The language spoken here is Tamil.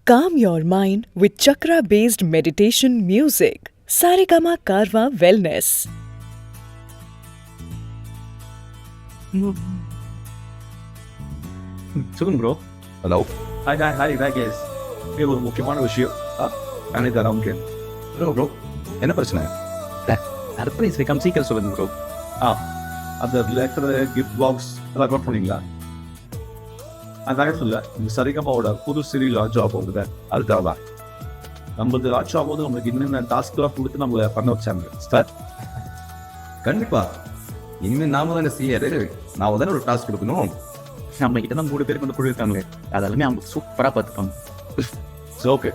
Calm your mind with chakra-based meditation music. Saregama Karwa Wellness. சொல்லுங்க ப்ரோ. ஹலோ. Hi guys. ஒரு முக்கியமான விஷயம் அனைத்து அராமுக்கு. ப்ரோ என்ன பிரச்சனை? சர்ப்ரைஸ் வைக்காம சீக்கிரம் சொல்லுங்க ப்ரோ. அந்த லெட்டர் கிஃப்ட் பாக்ஸ் எல்லாம் நோட் பண்ணீங்களா? அதாங்க சொல்ல இந்த சரிகமாவோட புது சீரியல் லான்ச் ஆக போகுது. அதுக்காக தான் நம்மளுக்கு லான்ச் ஆகும்போது நம்மளுக்கு என்னென்ன டாஸ்க்லாம் கொடுத்து நம்மளை பண்ண வச்சாங்க சார். கண்டிப்பா இனிமேல் நாம தானே செய்யறது. நான் தானே ஒரு டாஸ்க் கொடுக்கணும். நம்ம கிட்ட தான் 3 பேர் கொண்டு குழு இருக்காங்களே, அதெல்லாமே அவங்க சூப்பராக பார்த்துப்பாங்க. ஓகே.